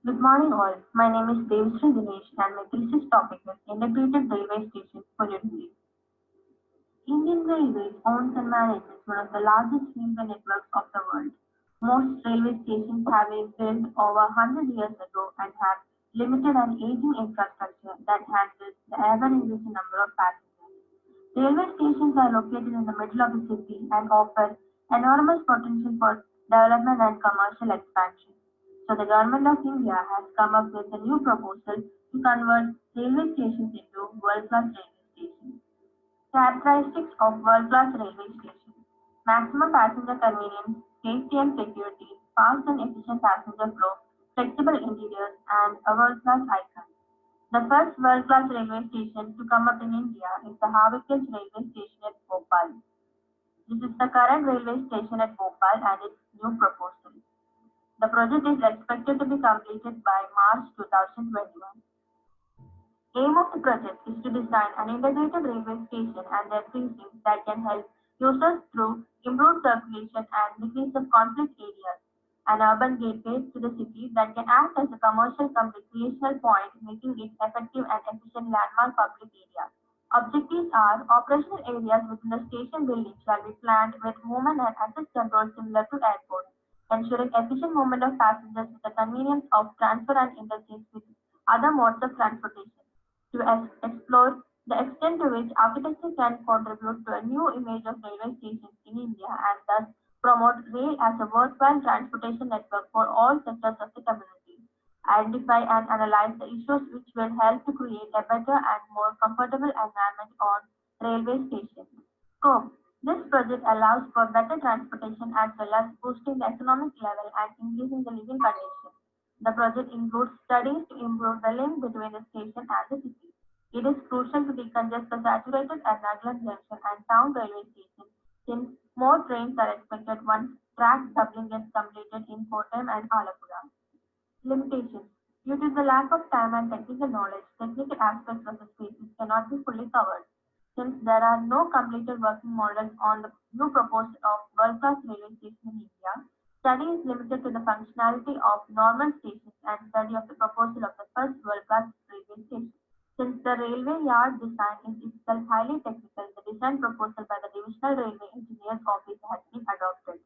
Good morning all. My name is Devshree Dinesh and my thesis topic is Integrated Railway Station for Unity. Indian Railways owns and manages one of the largest railway networks of the world. Most railway stations have been built over 100 years ago and have limited and aging infrastructure that handles the ever-increasing number of passengers. Railway stations are located in the middle of the city and offer enormous potential for development and commercial expansion. So the Government of India has come up with a new proposal to convert railway stations into world-class railway stations. Characteristics of world-class railway stations: maximum passenger convenience, safety and security, fast and efficient passenger flow, flexible interiors, and a world-class icon. The first world-class railway station to come up in India is the Havikal railway station at Bhopal. This is the current railway station at Bhopal and its new proposal. The project is expected to be completed by March 2021. Aim of the project is to design an integrated railway station and their precincts that can help users through improved circulation and decrease of conflict areas, an urban gateway to the city that can act as a commercial cum recreational point, making it effective and efficient landmark public area. Objectives are operational areas within the station building shall be planned with movement and access control similar to airports, ensuring efficient movement of passengers with the convenience of transfer and interchange with other modes of transportation to explore the extent to which architecture can contribute to a new image of railway stations in India and thus promote rail as a worthwhile transportation network for all sectors of the community. Identify and analyze the issues which will help to create a better and more comfortable environment on railway stations. Scope: this project allows for better transportation as well as boosting the economic level and increasing the living conditions. The project includes studies to improve the link between the station and the city. It is crucial to decongest the saturated Ernakulam Junction and Town Railway Station since more trains are expected once track doubling gets completed in Kottayam and Alappuzha. Limitations: due to the lack of time and technical knowledge, technical aspects of the spaces cannot be fully covered. Since there are no completed working models on the new proposal of world-class railway station in India, study is limited to the functionality of normal stations and study of the proposal of the first world-class railway station. Since the railway yard design is itself highly technical, the design proposal by the Divisional Railway Engineers Office has been adopted.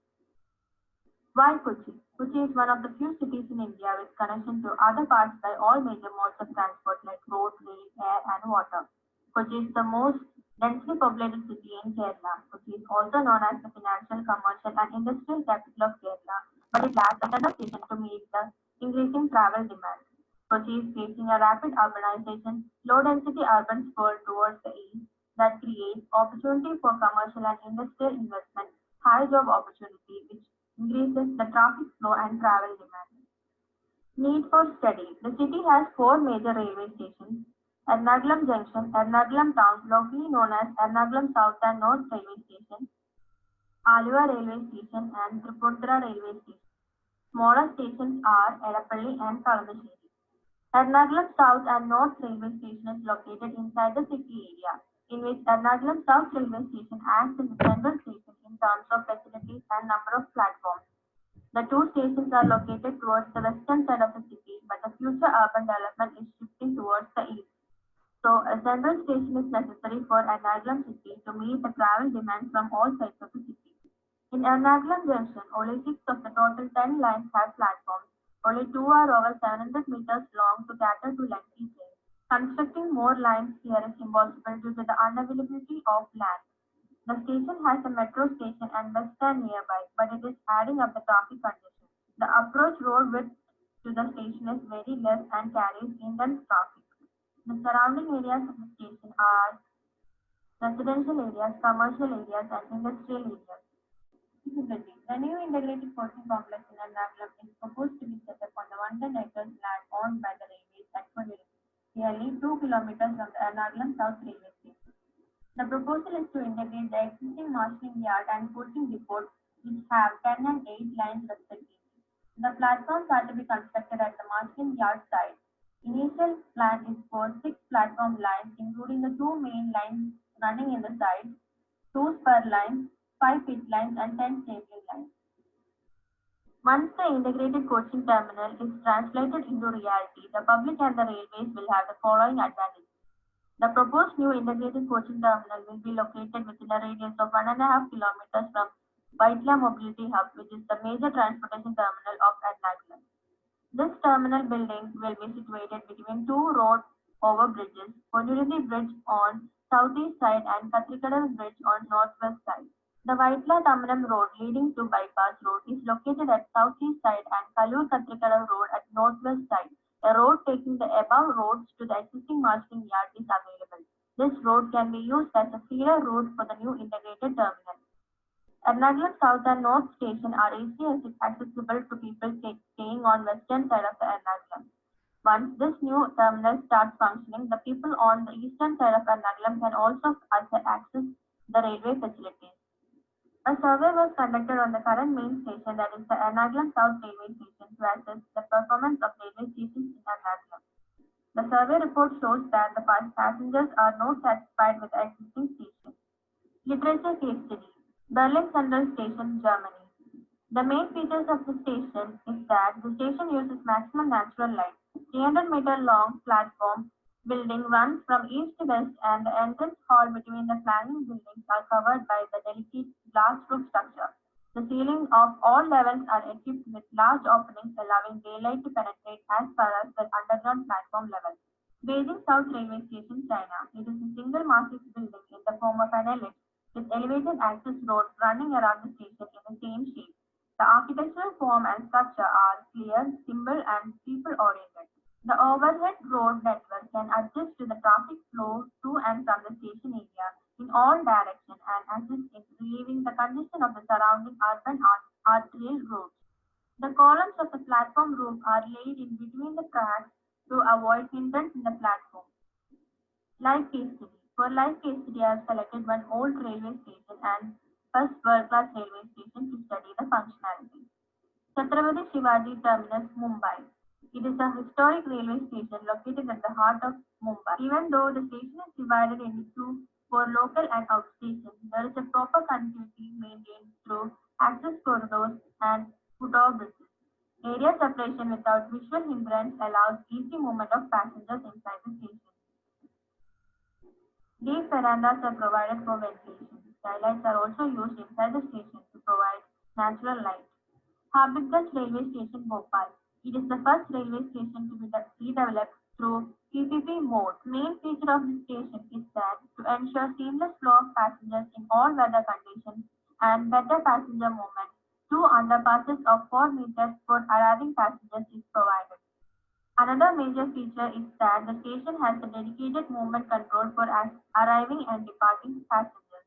Why Kochi? Kochi is one of the few cities in India with connection to other parts by all major modes of transport like road, rail, air, and water. Kochi is the most densely populated city in Kerala. Kochi is also known as the financial, commercial, and industrial capital of Kerala, but it lacks a central station to meet the increasing travel demand. Kochi is facing a rapid urbanization, low-density urban sprawl towards the east that creates opportunity for commercial and industrial investment, high job opportunity, which increases the traffic flow and travel demand. Need for study: the city has four major railway stations: Ernakulam Junction, Ernakulam Town, locally known as Ernakulam South and North Railway Station, Aluva Railway Station, and Tripundra Railway Station. Smaller stations are Edappalli and Kaladasheri. Ernakulam South and North Railway Station is located inside the city area, in which Ernakulam South Railway Station acts as the central station in terms of facilities and number of platforms. The two stations are located towards the western side of the city, but the future urban development is shifting towards the east. So, a central station is necessary for Ernakulam city to meet the travel demand from all sides of the city. In Ernakulam Junction, only 6 of the total 10 lines have platforms. Only 2 are over 700 meters long to cater to lengthy trains. Constructing more lines here is impossible due to the unavailability of land. The station has a metro station and bus stand nearby, but it is adding up the traffic congestion. The approach road width to the station is very less and carries intense traffic. The surrounding areas of the station are residential areas, commercial areas, and industrial areas. Feasibility: the new integrated coaching complex in Ernakulam is proposed to be set up on the 110 acres land owned by the railways at Kodiri, nearly 2 kilometers from the Ernakulam South Railway Station. The proposal is to integrate the existing marshalling yard and coaching depot, which have 10 and 8 lines respectively. The platforms are to be constructed at the marshalling yard site. Initial plan is for 6 platform lines, including the 2 main lines running in the sides, 2 spur lines, 5 pit lines, and 10 stapling lines. Once the integrated coaching terminal is translated into reality, the public and the railways will have the following advantages. The proposed new integrated coaching terminal will be located within a radius of 1.5 kilometers from Vaitla Mobility Hub, which is the major transportation terminal of Ernakulam. This terminal building will be situated between two road over bridges, Ponurudi Bridge on southeast side and Katrikadal Bridge on northwest side. The Vaitla Tamaram Road leading to Bypass Road is located at southeast side and Kalur Katrikadal Road at northwest side. A road taking the above roads to the existing marshalling yard is available. This road can be used as a feeder route for the new integrated terminal. Ernakulam South and North Station are easily accessible to people staying on western side of the Ernakulam. Once this new terminal starts functioning, the people on the eastern side of Ernakulam can also access the railway facilities. A survey was conducted on the current main station, that is the Ernakulam South Railway Station, to assess the performance of railway stations in Ernakulam. The survey report shows that the passengers are not satisfied with the existing station. Literature case study. Berlin Central Station, Germany. The main features of the station is that the station uses maximum natural light. 300-meter long platform building runs from east to west, and the entrance hall between the flanking buildings are covered by the delicate glass roof structure. The ceilings of all levels are equipped with large openings allowing daylight to penetrate as far as the underground platform level. Beijing South Railway Station, China. It is a single massive building in the form of an ellipse with elevated access roads running around the station in the same shape. The architectural form and structure are clear, simple, and people-oriented. The overhead road network can adjust to the traffic flow to and from the station area in all directions and assist in relieving the congestion of the surrounding urban arterial roads. The columns of the platform roof are laid in between the tracks to avoid hindrance in the platform. Live case study. For live case study, I have selected one old railway station and first world-class railway station to study the functionality. Chhatrapati Shivaji Terminus, Mumbai. It is a historic railway station located at the heart of Mumbai. Even though the station is divided into two for local and outstation, there is a proper connectivity maintained through access corridors and foot-over bridges. Area separation without visual hindrance allows easy movement of passengers inside the station. Deep verandas are provided for ventilation. Skylights are also used inside the station to provide natural light. Habibganj Railway Station, Bhopal. It is the first railway station to be redeveloped through PPP mode. Main feature of the station is that to ensure seamless flow of passengers in all weather conditions and better passenger movement, two underpasses of 4 meters for arriving passengers is provided. Another major feature is that the station has a dedicated movement control for arriving and departing passengers.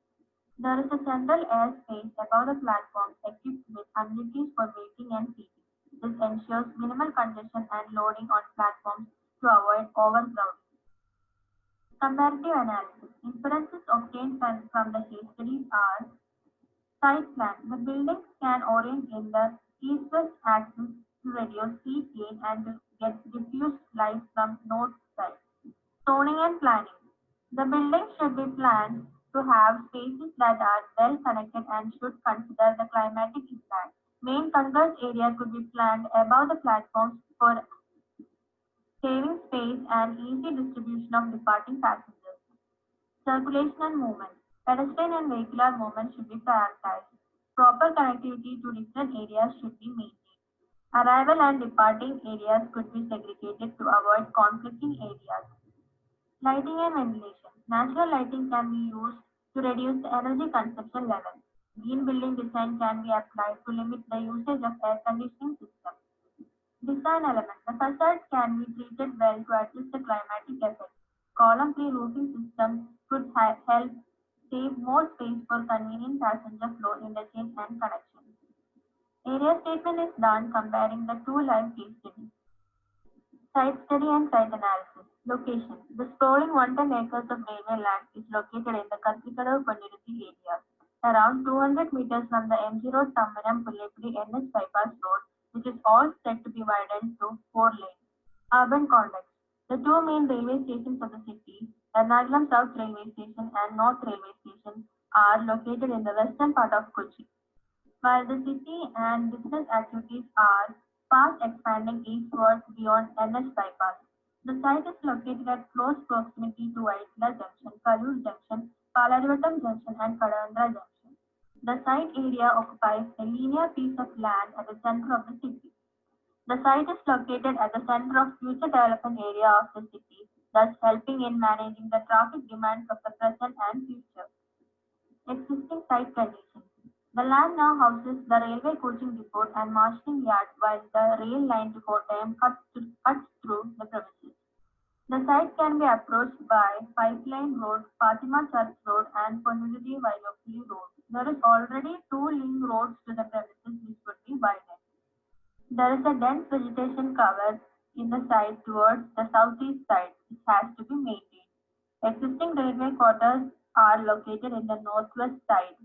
There is a central air space above the platform equipped with amenities for waiting and seating. This ensures minimal congestion and loading on platforms to avoid overcrowding. Comparative analysis. Inferences obtained from the case studies are: site plan. The buildings can orient in the east-west axis to reduce heat gain and to get diffused light from north side. Zoning and planning. The building should be planned to have spaces that are well connected and should consider the climatic impact. Main concourse area could be planned above the platforms for saving space and easy distribution of departing passengers. Circulation and movement. Pedestrian and vehicular movement should be prioritized. Proper connectivity to different areas should be maintained. Arrival and departing areas could be segregated to avoid conflicting areas. Lighting and ventilation. Natural lighting can be used to reduce the energy consumption level. Green building design can be applied to limit the usage of air conditioning system. Design elements. The facades can be treated well to adjust the climatic effects. Column-free roofing system could help save more space for convenient passenger flow interchange and connections. Area statement is done comparing the two live case studies. Site study and site analysis. Location. The sprawling 110 acres of railway land is located in the Katrikadu Pondicherry area, around 200 meters from the MG Road Tambaram Pullipudi NH Bypass Road, which is all set to be widened to 4 lanes. Urban context. The two main railway stations of the city, Ernakulam South Railway Station and North Railway Station, are located in the western part of Kochi. while the city and business activities are fast expanding eastwards beyond NS bypass. The site is located at close proximity to Vaitla Junction, Karur Junction, Palarivattam Junction, and Kadandra Junction. The site area occupies a linear piece of land at the center of the city. The site is located at the center of future development area of the city, thus helping in managing the traffic demands of the present and future. Existing site conditions. The land now houses the railway coaching depot and marshalling yard while the rail line to Kottayam cuts through the premises. The site can be approached by Pipeline Road, Fatima Church Road and Ponurudi Vailokuli Road. There is already two link roads to the premises which would be widened. There is a dense vegetation cover in the site towards the southeast side which has to be maintained. Existing railway quarters are located in the northwest side.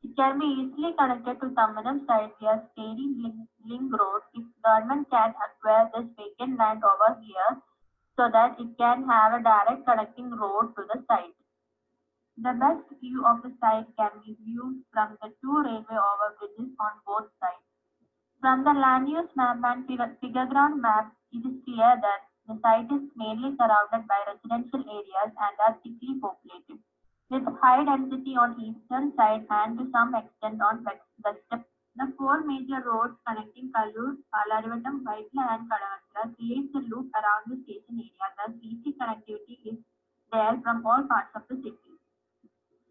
It can be easily connected to Tammanam side via Stady Link Road if government can acquire this vacant land over here so that it can have a direct connecting road to the site. The best view of the site can be viewed from the two railway overbridges on both sides. From the land use map and figure ground map, it is clear that the site is mainly surrounded by residential areas and are thickly populated, with high density on eastern side and to some extent on west. The four major roads connecting Kallur, Palarivattam, Vaitla and Kadavatra creates a loop around the station area, thus easy connectivity is there from all parts of the city.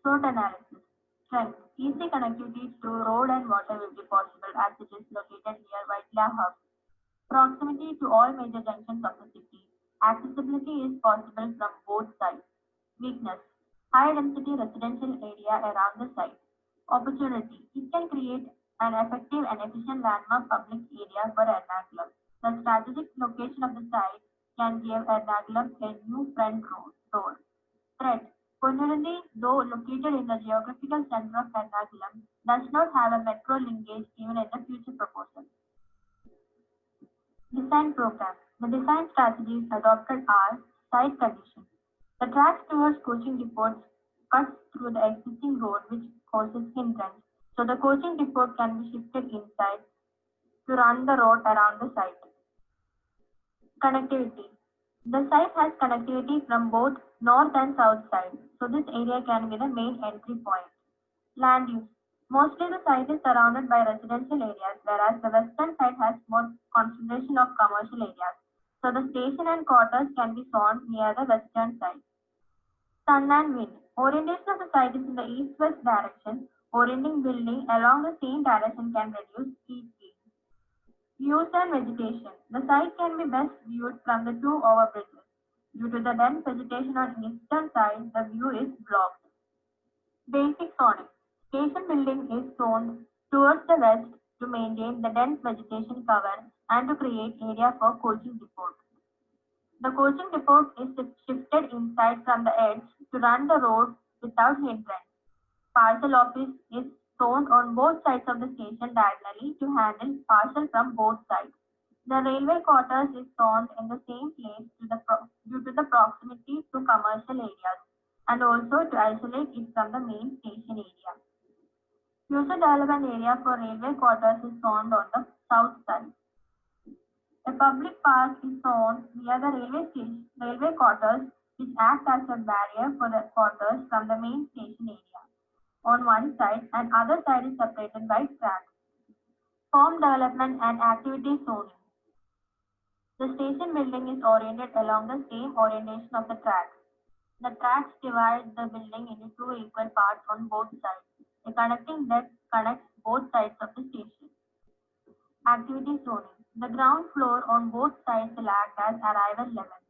SWOT analysis. Strength. Easy connectivity through road and water will be possible as it is located near Vaitla hub. Proximity to all major junctions of the city. Accessibility is possible from both sides. Weakness. High density residential area around the site. Opportunity. It can create an effective and efficient landmark public area for Ernakulam. The strategic location of the site can give Ernakulam a new front door. Threat. Ponurudi, though located in the geographical center of Ernakulam, does not have a metro linkage even in the future proposal. Design program. The design strategies adopted are site conditions. The tracks towards coaching depots cuts through the existing road which causes hindrance, so the coaching depot can be shifted inside to run the road around the site. Connectivity. The site has connectivity from both north and south side, so this area can be the main entry point. Land use. Mostly the site is surrounded by residential areas, whereas the western side has more concentration of commercial areas. So the station and quarters can be found near the western side. Sun and wind. Orientation of the site is in the east-west direction. Orienting building along the same direction can reduce heat gain. Views and vegetation. The site can be best viewed from the two overbridges. Due to the dense vegetation on eastern side, the view is blocked. Basic zoning. Station building is zoned towards the west to maintain the dense vegetation cover and to create area for coaching depot. The coaching depot is shifted inside from the edge to run the road without hindrance. Parcel office is zoned on both sides of the station diagonally to handle parcel from both sides. The railway quarters is zoned in the same place due to the proximity to commercial areas and also to isolate it from the main station area. Future development area for railway quarters is zoned on the south side. A public park is zoned near the railway quarters which acts as a barrier for the quarters from the main station area on one side and other side is separated by tracks. Form development and activity zoning. The station building is oriented along the same orientation of the tracks. The tracks divide the building into two equal parts on both sides. A connecting deck connects both sides of the station. Activity zoning. The ground floor on both sides will act as arrival level,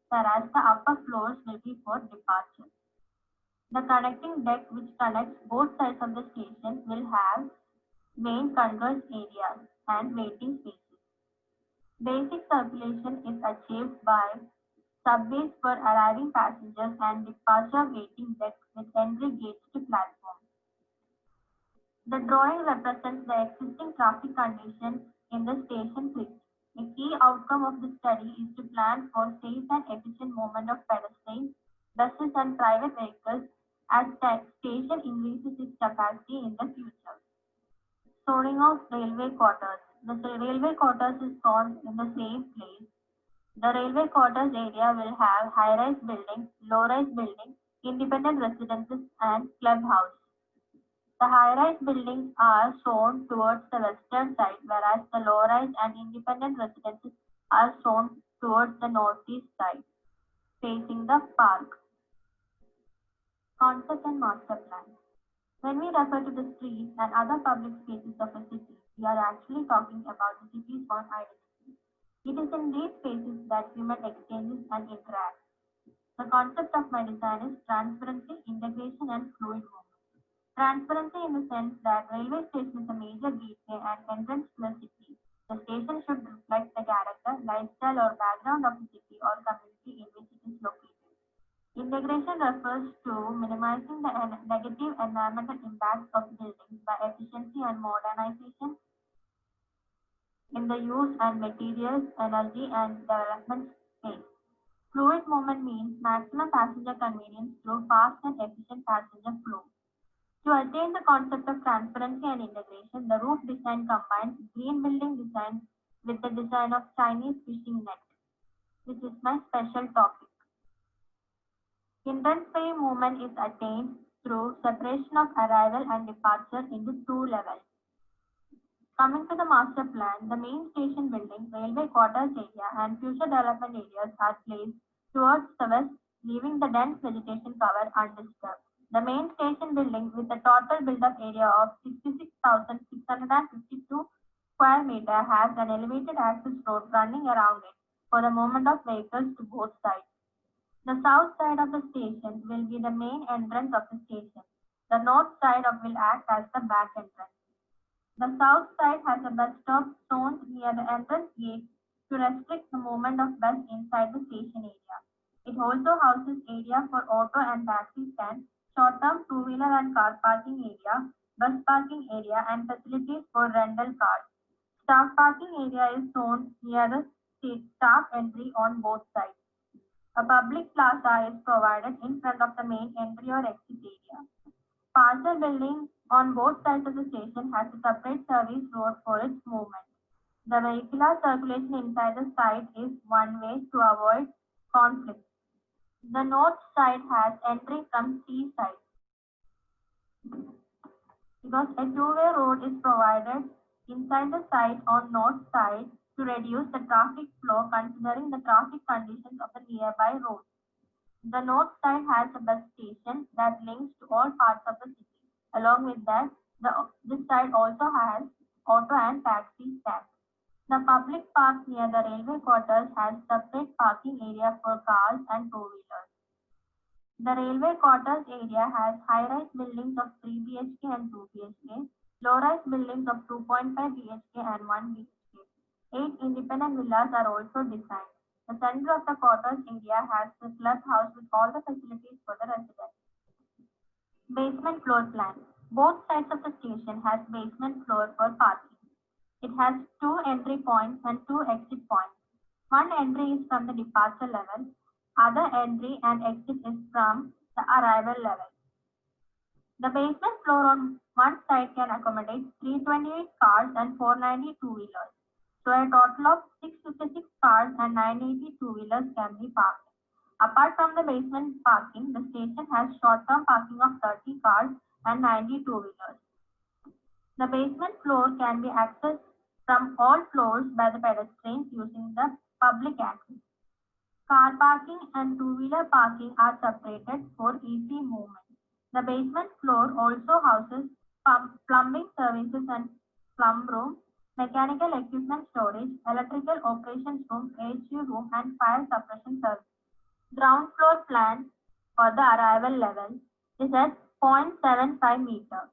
whereas the upper floors will be for departure. The connecting deck which connects both sides of the station will have main concourse areas and waiting spaces. Basic circulation is achieved by subways for arriving passengers and departure waiting decks with entry gates to platforms. The drawing represents the existing traffic conditions in the station switch. A key outcome of the study is to plan for safe and efficient movement of pedestrians, buses and private vehicles as station increases its capacity in the future. Zoning of railway quarters. The railway quarters is zoned in the same place. The railway quarters area will have high-rise buildings, low-rise buildings, independent residences, and clubhouse. The high-rise buildings are shown towards the western side, whereas the low-rise and independent residences are shown towards the northeast side, facing the park. Concept and master plan. When we refer to the streets and other public spaces of a city, we are actually talking about the city's own identity. It is in these spaces that human exchanges and interact. The concept of my design is transparency, integration, and fluid movement. Transparency in the sense that railway station is a major gateway and entrance to the city. The station should reflect the character, lifestyle, or background of the city or community in which it is located. Integration refers to minimizing the negative environmental impacts of buildings by efficiency and modernization in the use and materials, energy, and development space. Fluid movement means maximum passenger convenience through fast and efficient passenger flow. To attain the concept of transparency and integration, the roof design combines green building design with the design of Chinese fishing net, which is my special topic. Hindrance-free movement is attained through separation of arrival and departure into two levels. Coming to the master plan, the main station building, railway quarters area, and future development areas are placed towards the west, leaving the dense vegetation cover undisturbed. The main station building, with a total built-up area of 66,652 square meter, has an elevated access road running around it for the movement of vehicles to both sides. The south side of the station will be the main entrance of the station. The north side will act as the back entrance. The south side has a bus stop shown near the entrance gate to restrict the movement of bus inside the station area. It also houses area for auto and taxi stand, short-term two-wheeler and car parking area, bus parking area, and facilities for rental cars. Staff parking area is shown near the staff entry on both sides. A public plaza is provided in front of the main entry or exit area. Parcel building on both sides of the station has a separate service road for its movement. The vehicular circulation inside the site is one way to avoid conflict. The north side has entry from sea side. Because a two-way road is provided inside the site on north side to reduce the traffic flow considering the traffic conditions of the nearby roads. The north side has a bus station that links to all parts of the city. Along with that, this side also has auto and taxi stands. The public park near the railway quarters has separate parking area for cars and two-wheelers. The railway quarters area has high-rise buildings of 3 BHK and 2 BHK, low-rise buildings of 2.5 BHK and 1 BHK. 8 independent villas are also designed. The center of the quarters area has the clubhouse with all the facilities for the residents. Basement floor plan. Both sides of the station has basement floor for parking. It has 2 entry points and 2 exit points. One entry is from the departure level. Other entry and exit is from the arrival level. The basement floor on one side can accommodate 328 cars and 490 two-wheelers. So a total of 656 cars and 980 two-wheelers can be parked. Apart from the basement parking, the station has short-term parking of 30 cars and 90 two-wheelers. The basement floor can be accessed from all floors by the pedestrians using the public access. Car parking and two-wheeler parking are separated for easy movement. The basement floor also houses plumbing services and plumb room, mechanical equipment storage, electrical operations room, HU room, and fire suppression service. Ground floor plan for the arrival level is at 0.75 meter.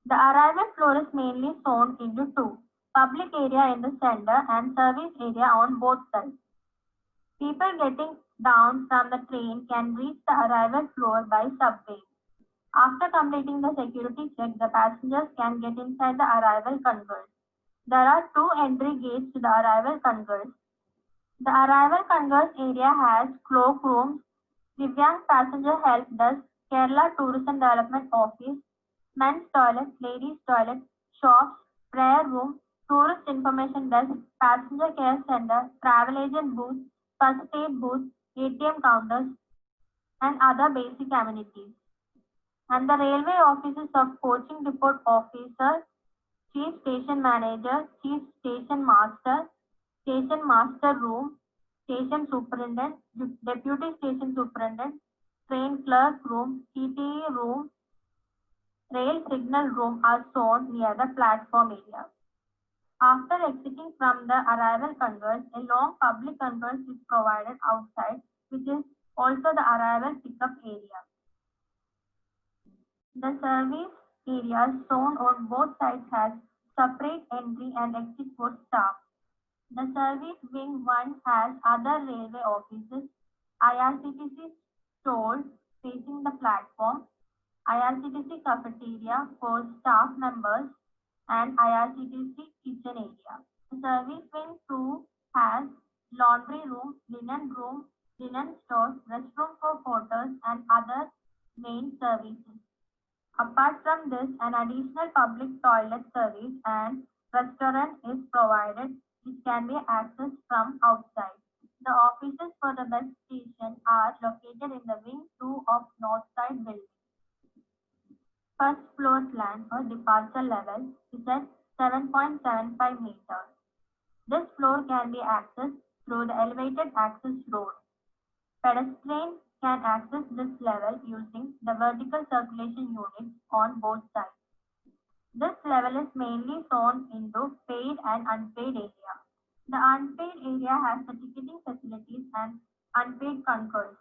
The arrival floor is mainly shown into two, public area in the center and service area on both sides. People getting down from the train can reach the arrival floor by subway. After completing the security check, the passengers can get inside the arrival concourse. There are 2 entry gates to the arrival concourse. The arrival concourse area has cloakrooms, Divyang Passenger Help Desk, Kerala Tourism Development Office, men's toilet, ladies' toilet, shops, prayer room, tourist information desk, passenger care center, travel agent booth, first aid booth, ATM counters, and other basic amenities. And the railway offices of coaching depot officer, chief station manager, chief station master room, station superintendent, deputy station superintendent, train clerk room, TTE room, rail signal room are shown near the platform area. After exiting from the arrival concourse, a long public concourse is provided outside, which is also the arrival pickup area. The service areas shown on both sides has separate entry and exit for staff. The service wing 1 has other railway offices, IRCTC stall facing the platform, IRCTC cafeteria for staff members, and IRCTC kitchen area. The service wing 2 has laundry room, linen stores, restroom for porters, and other main services. Apart from this, an additional public toilet service and restaurant is provided which can be accessed from outside. The offices for the bus station are located in the wing 2 of north side building. First floor plan or departure level is at 7.75 meters. This floor can be accessed through the elevated access road. Pedestrians can access this level using the vertical circulation units on both sides. This level is mainly shown into paid and unpaid area. The unpaid area has the ticketing facilities and unpaid concourse,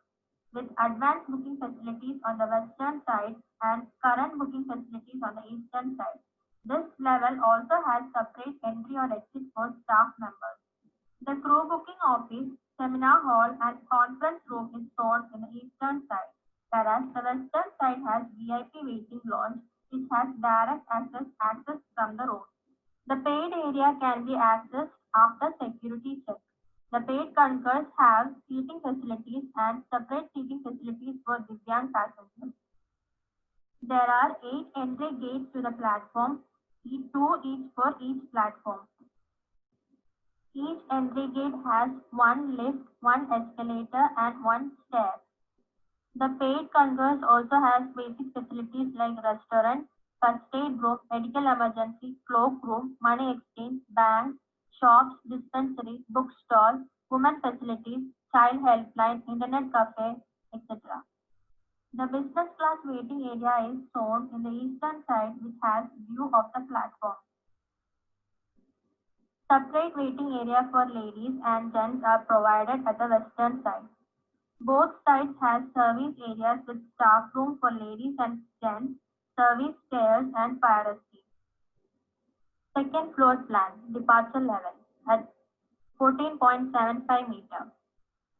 with advanced booking facilities on the western side and current booking facilities on the eastern side. This level also has separate entry or exit for staff members. The crew booking office, seminar hall, and conference room is shown in the eastern side, whereas the western side has VIP waiting lounge, which has direct access from the road. The paid area can be accessed after security check. The paid concourse have seating facilities and separate seating facilities for Divyang passengers. There are 8 entry gates to the platform, 2 each for each platform. Each entry gate has one lift, one escalator, and one stair. The paid concourse also has basic facilities like restaurant, first aid room, medical emergency, cloakroom, money exchange, bank, shops, dispensary, bookstall, women facilities, child helpline, internet cafe, etc. The business class waiting area is shown in the eastern side, which has view of the platform. Separate waiting area for ladies and gents are provided at the western side. Both sides have service areas with staff room for ladies and gents, service stairs, and fire escape. Second floor plan, departure level at 14.75 meters.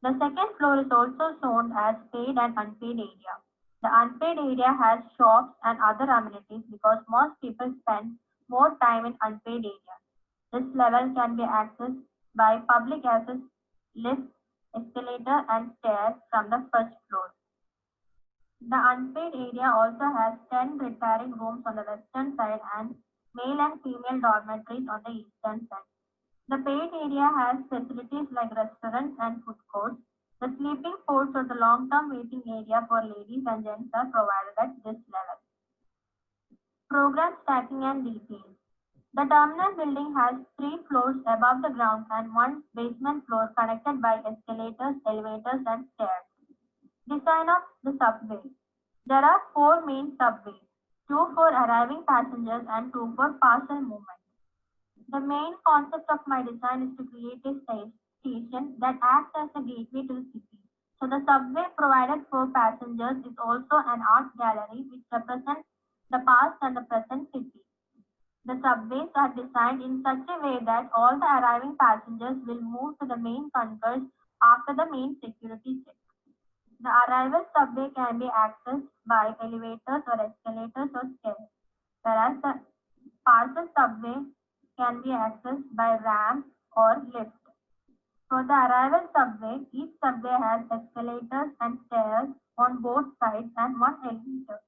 The second floor is also shown as paid and unpaid area. The unpaid area has shops and other amenities because most people spend more time in unpaid areas. This level can be accessed by public access lift, escalator, and stairs from the first floor. The unpaid area also has 10 retiring rooms on the western side and male and female dormitories on the eastern side. The paid area has facilities like restaurants and food courts. The sleeping ports or the long-term waiting area for ladies and gents are provided at this level. Program stacking and details. The terminal building has 3 floors above the ground and 1 basement floor connected by escalators, elevators, and stairs. Design of the subway. There are 4 main subways, 2 for arriving passengers and 2 for parcel movement. The main concept of my design is to create a station that acts as a gateway to the city. So the subway provided for passengers is also an art gallery which represents the past and the present city. The subways are designed in such a way that all the arriving passengers will move to the main concourse after the main security check. The arrival subway can be accessed by elevators or escalators or stairs, whereas the parcel subway can be accessed by ramp or lift. For the arrival subway, each subway has escalators and stairs on both sides and 1 elevator.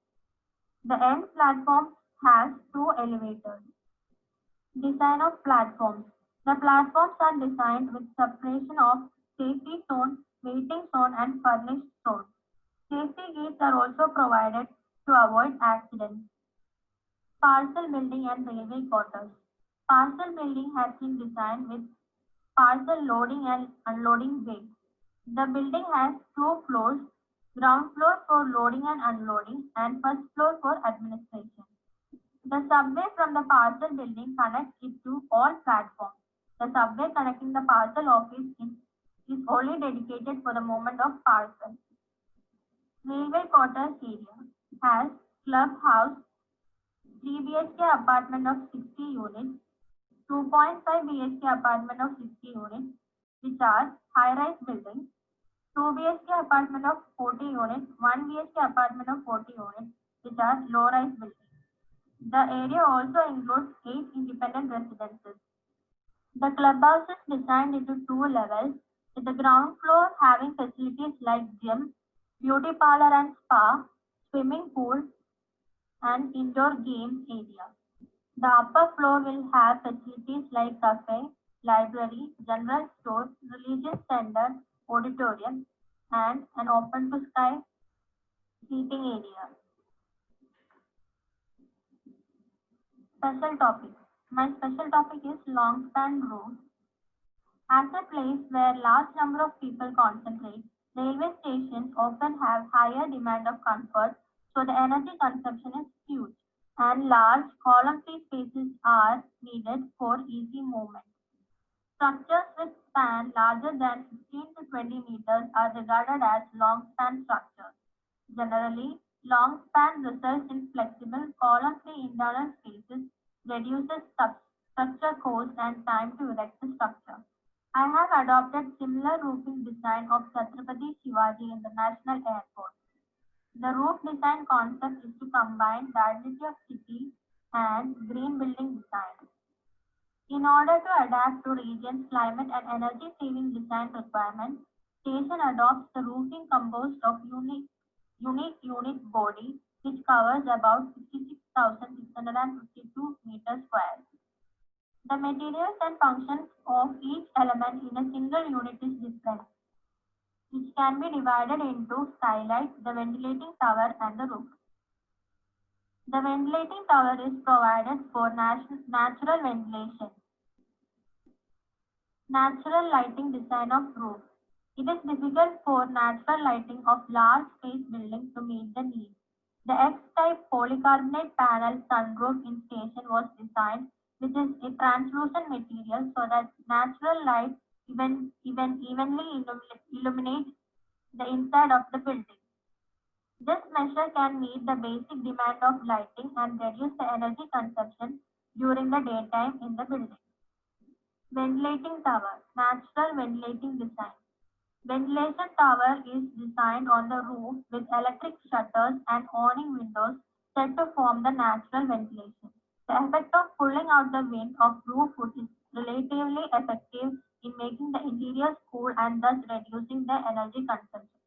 The end platform has 2 elevators. Design of platforms. The platforms are designed with separation of safety zone, waiting zone, and furnished zone. Safety gates are also provided to avoid accidents. Parcel building and railway quarters. Parcel building has been designed with parcel loading and unloading bay. The building has two floors, ground floor for loading and unloading and first floor for administration. The subway from the parcel building connects it to all platforms. The subway connecting the parcel office is only dedicated for the movement of parcel. Railway quarters area has clubhouse, 3 BHK apartment of 60 units, 2.5 BHK apartment of 60 units, which are high-rise buildings, 2 BHK apartment of 40 units, 1 BHK apartment of 40 units, which are low-rise buildings. The area also includes 8 independent residences. The clubhouse is designed into 2 levels, with the ground floor having facilities like gym, beauty parlor and spa, swimming pool, and indoor games area. The upper floor will have facilities like cafe, library, general store, religious center, auditorium, and an open to sky seating area. Special topic. My special topic is long span roof. As a place where large number of people concentrate, railway stations often have higher demand of comfort, so the energy consumption is huge, and large column-free spaces are needed for easy movement. Structures with span larger than 15 to 20 meters are regarded as long span structures. Generally, long span results in flexible column-free internal spaces, reduces structure cost and time to erect the structure. I have adopted similar roofing design of Chhatrapati Shivaji International Airport. The roof design concept is to combine the agility of city and green building design. In order to adapt to region's climate and energy-saving design requirements, station adopts the roofing composed of unique unit body, which covers about 66,652 meters square. The materials and functions of each element in a single unit is different, which can be divided into skylight, the ventilating tower, and the roof. The ventilating tower is provided for natural ventilation. Natural lighting design of roof. It is difficult for natural lighting of large space buildings to meet the needs. The X-type polycarbonate panel sunroof in station was designed, which is a translucent material so that natural light evenly illuminates the inside of the building. This measure can meet the basic demand of lighting and reduce the energy consumption during the daytime in the building. Ventilating tower, natural ventilating design. Ventilation tower is designed on the roof with electric shutters and awning windows set to form the natural ventilation. The effect of pulling out the wind of roof wood is relatively effective in making the interiors cool and thus reducing the energy consumption.